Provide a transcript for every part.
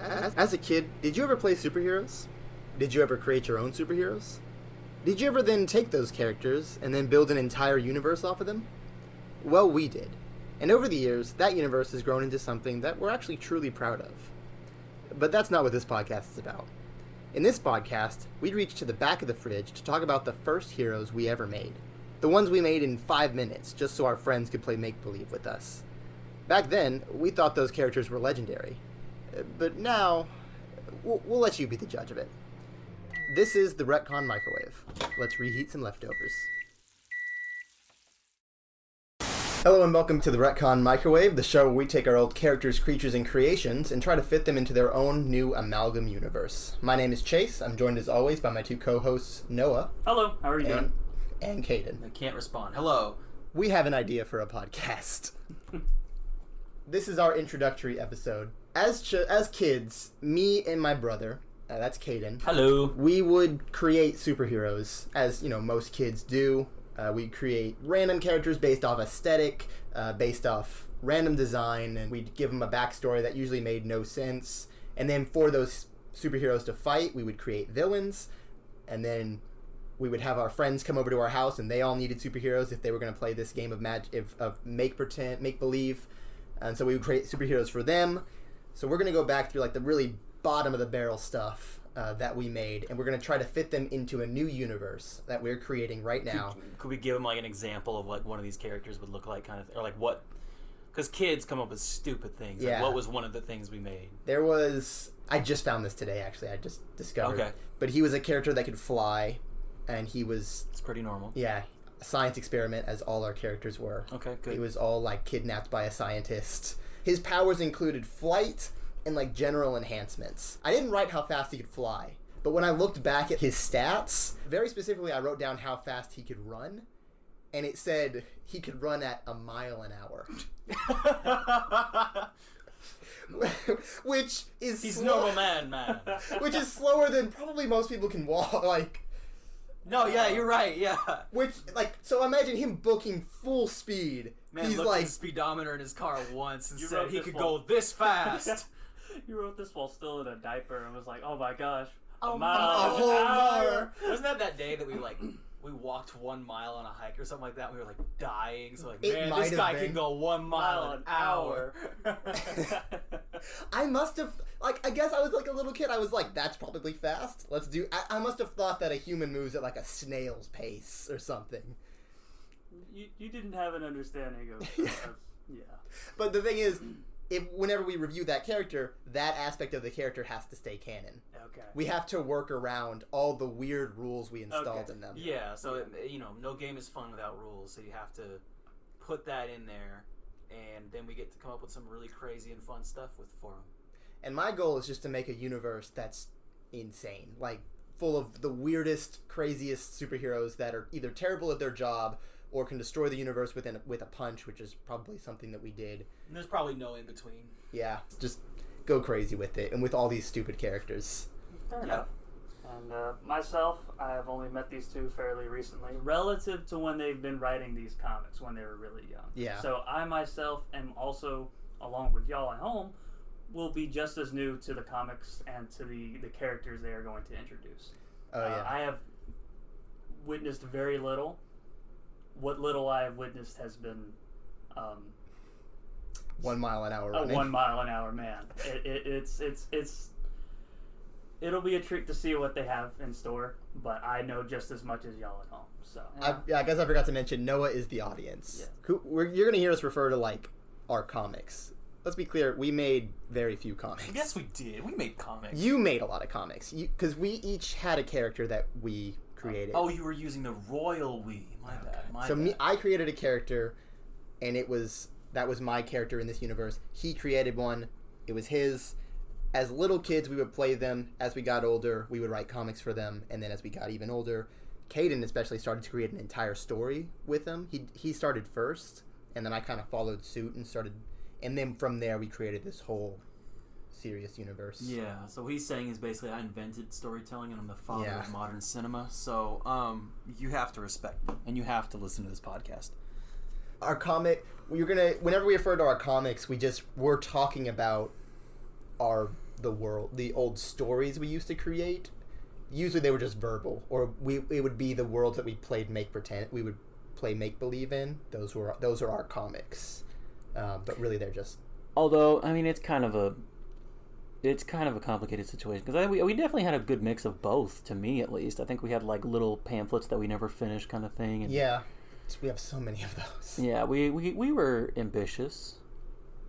As a kid, did you ever play superheroes? Did you ever create your own superheroes? Did you ever then take those characters and then build an entire universe off of them? Well, we did. And over the years, that universe has grown into something that we're actually truly proud of. But that's not what this podcast is about. In this podcast, we reach to the back of the fridge to talk about the first heroes we ever made. The ones we made in 5 minutes, just so our friends could play make-believe with us. Back then, we thought those characters were legendary. But now, we'll let you be the judge of it. This is the Retcon Microwave. Let's reheat some leftovers. Hello and welcome to the Retcon Microwave, the show where we take our old characters, creatures, and creations and try to fit them into their own new amalgam universe. My name is Chase. I'm joined as always by my two co-hosts, Noah. Hello, how are you doing? And Caden. I can't respond. Hello. We have an idea for a podcast. This is our introductory episode. As kids, me and my brother, that's Caden. Hello. We would create superheroes, as most kids do. We'd create random characters based off aesthetic, based off random design, and we'd give them a backstory that usually made no sense. And then for those superheroes to fight, we would create villains, and then we would have our friends come over to our house, and they all needed superheroes if they were going to play this game of make believe, and so we would create superheroes for them. So we're going to go back through the really bottom of the barrel stuff that we made, and we're going to try to fit them into a new universe that we're creating right now. Could we give them an example of one of these characters would look like, kind of, or what? Because kids come up with stupid things. Yeah. What was one of the things we made? I just found this today, actually. I just discovered. Okay. But he was a character that could fly, and he was... It's pretty normal. Yeah. A science experiment, as all our characters were. Okay, good. He was all, kidnapped by a scientist. His powers included flight and, general enhancements. I didn't write how fast he could fly, but when I looked back at his stats, very specifically I wrote down how fast he could run, and it said he could run at 1 mile an hour. Which is... He's normal man. Which is slower than probably most people can walk, No, yeah, you're right, yeah. Which, so imagine him booking full speed. Man, he's looked at the speedometer in his car once and You said wrote he this could one. go this fast. You wrote this while still in a diaper and was like, oh my gosh, A a mile a an whole hour. Wasn't that day that we walked 1 mile on a hike or something like that? We were dying. So It man, might this have guy been. can go 1 mile an hour. I must have, I guess I was a little kid. I was that's probably fast. Let's do... I must have thought that a human moves at a snail's pace or something. You didn't have an understanding of yeah. But the thing is, whenever we review that character, that aspect of the character has to stay canon. Okay. We have to work around all the weird rules we installed in them. Yeah, so no game is fun without rules, so you have to put that in there, and then we get to come up with some really crazy and fun stuff for them. And my goal is just to make a universe that's insane, full of the weirdest, craziest superheroes that are either terrible at their job or can destroy the universe with a punch, which is probably something that we did. And there's probably no in between. Yeah, just go crazy with it, and with all these stupid characters. Fair enough. And myself, I have only met these two fairly recently, relative to when they've been writing these comics when they were really young. Yeah. So I myself am also, along with y'all at home, will be just as new to the comics and to the characters they are going to introduce. Oh, yeah. I have witnessed very little. What little I have witnessed has been 1 mile an hour a running. 1 mile an hour man. It'll be a treat to see what they have in store, but I know just as much as y'all at home. So I guess I forgot to mention Noah is the audience. Yeah. You're gonna hear us refer to our comics. Let's be clear, we made very few comics. Yes, we did. We made comics. You made a lot of comics because we each had a character that we created. Oh, you were using the royal we. My bad. I created a character, and that was my character in this universe. He created one. It was his. As little kids, we would play them. As we got older, we would write comics for them. And then as we got even older, Caden especially started to create an entire story with them. He started first, and then I kind of followed suit and started. And then from there, we created this whole serious universe. Yeah, so what he's saying is basically I invented storytelling and I'm the father Yeah. of modern cinema. So you have to respect me and you have to listen to this podcast. Our comic, whenever we refer to our comics, we're talking about our the world, the old stories we used to create. Usually they were just verbal, or it would be the worlds that we played make pretend. We would play make believe in. Those are our comics, but really they're just. Although I mean, it's kind of a complicated situation because we definitely had a good mix of both. To me, at least, I think we had like little pamphlets that we never finished, kind of thing. And, yeah, we have so many of those. Yeah, we were ambitious.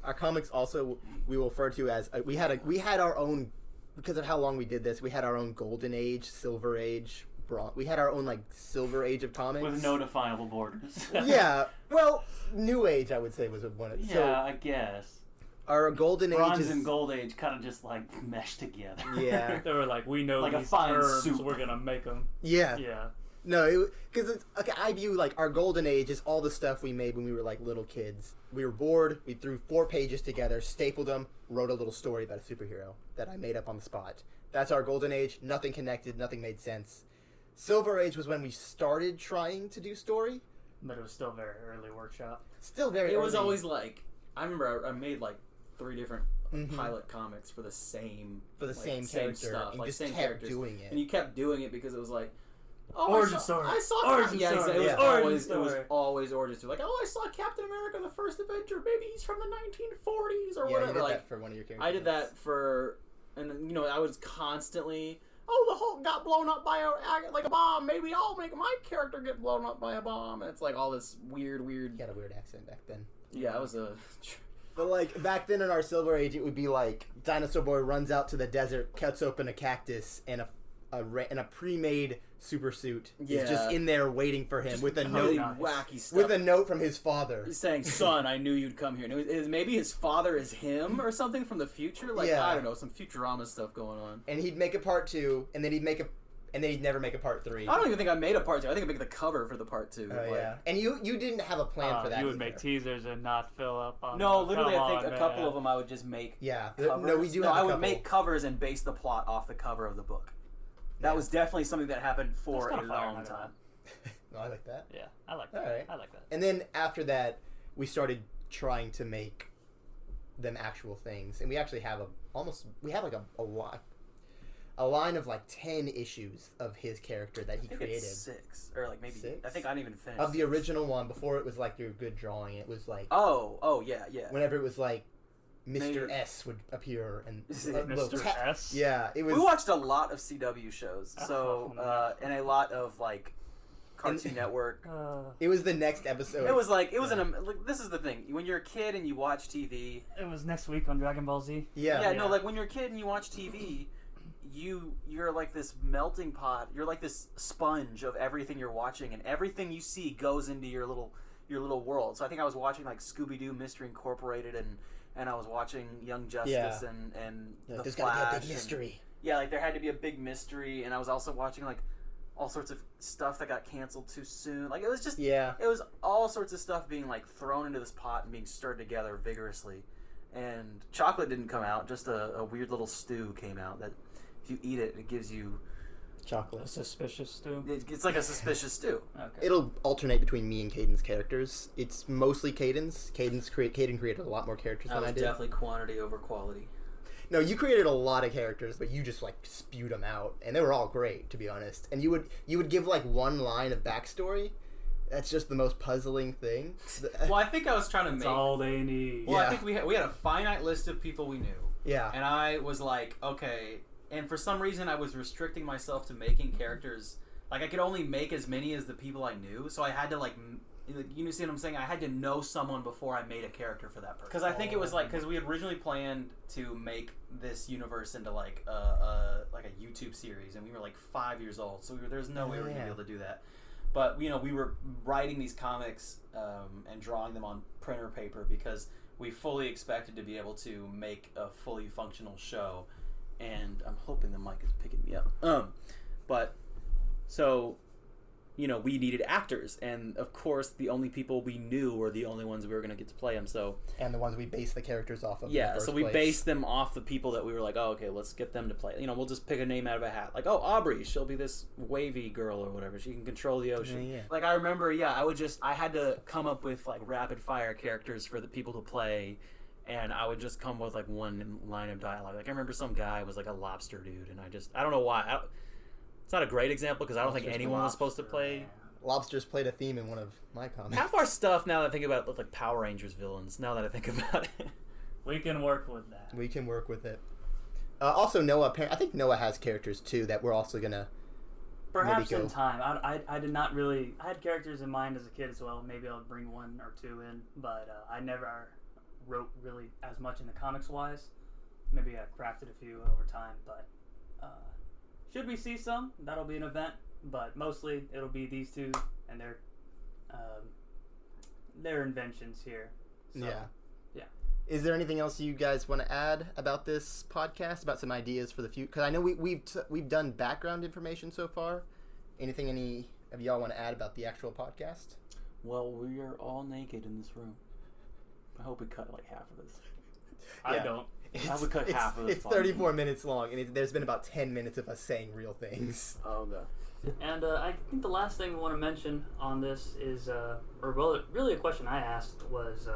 Our comics also we will refer to as we had our own. Because of how long we did this, we had our own Golden Age, Silver Age, we had our own like Silver Age of comics With no definable borders. Yeah, well, New Age I would say was one. Yeah, so I guess. Our Golden Age Bronze and Gold Age kind of just like meshed together. Yeah, They were like, we know Like a these fine terms, soup. we're gonna make them. yeah. Yeah. No, because it's okay. I view like our Golden Age is all the stuff we made when we were like little kids. We were bored. We threw 4 pages together, stapled them, wrote a little story about a superhero that I made up on the spot. That's our Golden Age. Nothing connected. Nothing made sense. Silver Age was when we started trying to do story. But it was still very early workshop. Still very. It was early. always like I remember I made like 3 different Mhm. pilot comics for the same same character, stuff, and like just same kept characters, doing it. and you kept doing it because it was like. Oh, Origin I saw, story. I saw Origin yeah, story. it was Yeah. always Origin it was story. always origin story. Like, oh, I saw Captain America: The First Avenger. Maybe he's from the 1940s or Yeah, whatever. you did Like, that for one of your characters. I did that for, and you know, I was constantly. Oh, the Hulk got blown up by a bomb. Maybe I'll make my character get blown up by a bomb. And it's like all this weird. He had a weird accent back then. Yeah, I was a. But like back then in our Silver Age, it would be like Dinosaur Boy runs out to the desert, cuts open a cactus, and a pre-made super suit is Yeah. just in there waiting for him with a really note wacky stuff. with a note from his father. He's saying, "Son, I knew you'd come here." And maybe his father is him or something from the future. Like Yeah. I don't know, some Futurama stuff going on. And he'd make a part 2, and then he'd never make a part 3. I don't even think I made a part 2. I think I made the cover for the part 2. Oh like, yeah. And you didn't have a plan for that. You would either. make teasers and not fill up on. No, them. literally, Come I think on, a couple man. of them I would just make. Yeah. Covers. No, we do. No, have a I would couple. make covers and base the plot off the cover of the book. That Yeah. was definitely something that happened for That's a kinda fire, long not gonna time. No, I like that. Yeah, I like that. All right. I like that. And then after that, we started trying to make them actual things, and we actually have like a line of like 10 issues of his character that he I think created. it's 6 or like maybe 6? I think I didn't even finish Of the 6. original one, before it was like your good drawing, it was like Oh yeah. whenever it was like Mr. Maybe- S would appear and Mr. S? Yeah, it was. We watched a lot of CW shows, so Oh, and a lot of like Cartoon Network. It was the next episode. It was like like, this is the thing when you're a kid and you watch TV. It was next week on Dragon Ball Z. Yeah. No, like when you're a kid and you watch TV, you're like this melting pot. You're like this sponge of everything you're watching, and everything you see goes into your little world. So I think I was watching like Scooby Doo Mystery Incorporated, and I was watching Young Justice and The There's Flash. gotta be a big and- mystery. yeah, like there had to be a big mystery, and I was also watching like all sorts of stuff that got canceled too soon. Like it was just Yeah. it was all sorts of stuff being like thrown into this pot and being stirred together vigorously. And chocolate didn't come out; just a weird little stew came out that if you eat it, it gives you Chocolate. A suspicious stew. it's like a suspicious stew. Okay. It'll alternate between me and Caden's characters. It's mostly Caden's. Caden created a lot more characters That than was I did. definitely quantity over quality. No, you created a lot of characters, but you just like spewed them out, and they were all great, to be honest. And you would give like one line of backstory. That's just the most puzzling thing. Well, I think I was trying to That's make. all they need. Well, I Yeah. think we had a finite list of people we knew. Yeah. And I was like, okay. And for some reason, I was restricting myself to making characters. Like, I could only make as many as the people I knew. So I had to, like, you see what I'm saying? I had to know someone before I made a character for that person. Because I think it was, like, because we had originally planned to make this universe into, like a YouTube series. And we were, like, 5 years old. So there's no way we were going to be able to do that. But, you know, we were writing these comics and drawing them on printer paper because we fully expected to be able to make a fully functional show. And I'm hoping the mic is picking me up. But so, you know, we needed actors, and of course, the only people we knew were the only ones we were going to get to play them. So And the ones we based the characters off of. in the yeah, first so we place. based them off the people that we were like, oh, okay, let's get them to play. You know, we'll just pick a name out of a hat. Like, oh, Aubrey, she'll be this wavy girl or whatever. She can control the ocean. Yeah. Like, I remember, I had to come up with like rapid fire characters for the people to play. and I would just come with like one line of dialogue. Like I remember some guy was like a lobster dude, and I don't know why. It's not a great example because I don't think Lobster's anyone was supposed to play. Man. Lobsters played a theme in one of my comics. Half our stuff now that I think about it look like Power Rangers villains. Now that I think about it, We can work with that. We can work with it. Also, Noah. I think Noah has characters too that we're also gonna. Perhaps maybe in go. time. I did not really. I had characters in mind as a kid as well. Maybe I'll bring one or two in, but I never wrote really as much in the comics wise. Maybe I crafted a few over time, but should we see some, that'll be an event. But mostly it'll be these two and their inventions here. So, Yeah. Yeah. Is there anything else you guys want to add about this podcast? About some ideas for the future? Because I know we've done background information so far. Anything any of y'all want to add about the actual podcast? well, we are all naked in this room. I hope we cut like half of this. I Yeah. don't. I would cut half of this. It's 34 minutes long, and there's been about 10 minutes of us saying real things. Oh god. And I think the last thing I want to mention on this is, really a question I asked was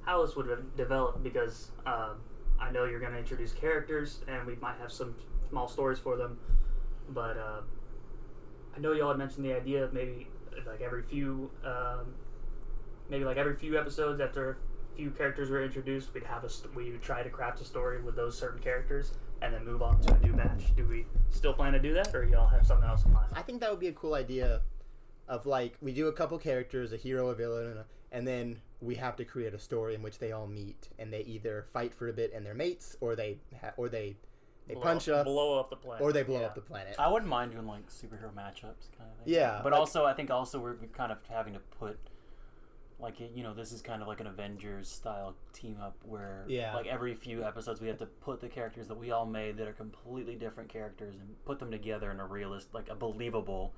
how this would develop, because I know you're going to introduce characters and we might have some small stories for them, but I know y'all had mentioned the idea of maybe like every few episodes after a few characters were introduced, we would try to craft a story with those certain characters and then move on to a new batch. Do we still plan to do that, or y'all have something else in mind? I think that would be a cool idea of like we do a couple characters, a hero, a villain, and then we have to create a story in which they all meet and they either fight for a bit and they're mates, or they punch up, blow up the planet, or they blow up the planet. I wouldn't mind doing like superhero matchups kind of thing. Yeah, But like- also, I think also we're kind of having to put, like, you know, this is kind of like an Avengers style team up where, Yeah. like, every few episodes we have to put the characters that we all made that are completely different characters and put them together in a like a believable,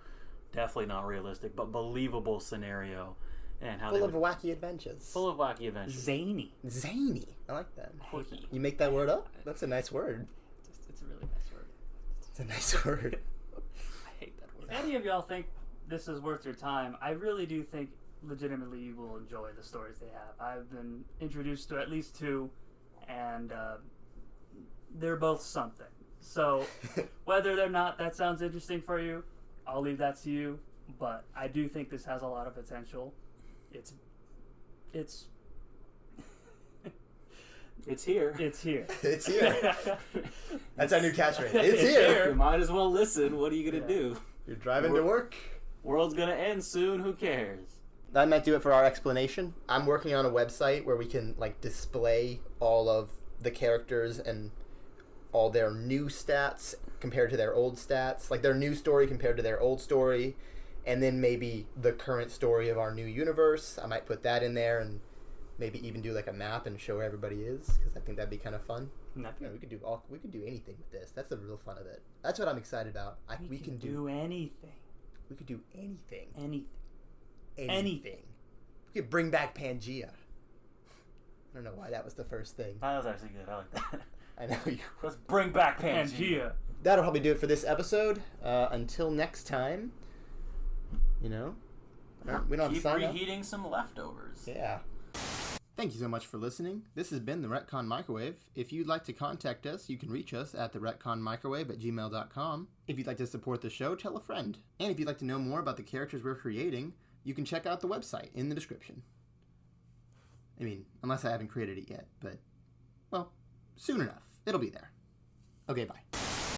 definitely not realistic, but believable scenario, and how full they of would, wacky adventures. full of wacky adventures. zany. Zany. I like that. Hickey. You make that word up? That's a nice word. It's a really nice word. It's a nice word. I hate that word. If any of y'all think this is worth your time, I really do think legitimately you will enjoy the stories they have. I've been introduced to at least two, and they're both something. So whether or not that sounds interesting for you, I'll leave that to you. But I do think this has a lot of potential. It's It's here. it's here. It's here. That's our new catchphrase. It's It's here. You might as well listen. What are you gonna Yeah. do? You're driving to work. World's gonna end soon. Who cares? That might do it for our explanation. I'm working on a website where we can like display all of the characters and all their new stats compared to their old stats, like their new story compared to their old story, and then maybe the current story of our new universe. I might put that in there and maybe even do like a map and show where everybody is, because I think that'd be kind of fun. Nothing. We could do anything with this. That's the real fun of it. That's what I'm excited about. We can do anything. we could do anything. Anything. Anything. We could bring back Pangea. I don't know why that was the first thing. That was actually good. I like that. I know you. Let's bring back Pangea. Pangea. That'll probably do it for this episode. Until next time, we don't have to Keep sign up. reheating some leftovers. Yeah. Thank you so much for listening. This has been the Retcon Microwave. If you'd like to contact us, you can reach us at theretconmicrowave@gmail.com. If you'd like to support the show, tell a friend. And if you'd like to know more about the characters we're creating, you can check out the website in the description. I mean, unless I haven't created it yet, but, well, soon enough. It'll be there. Okay, bye.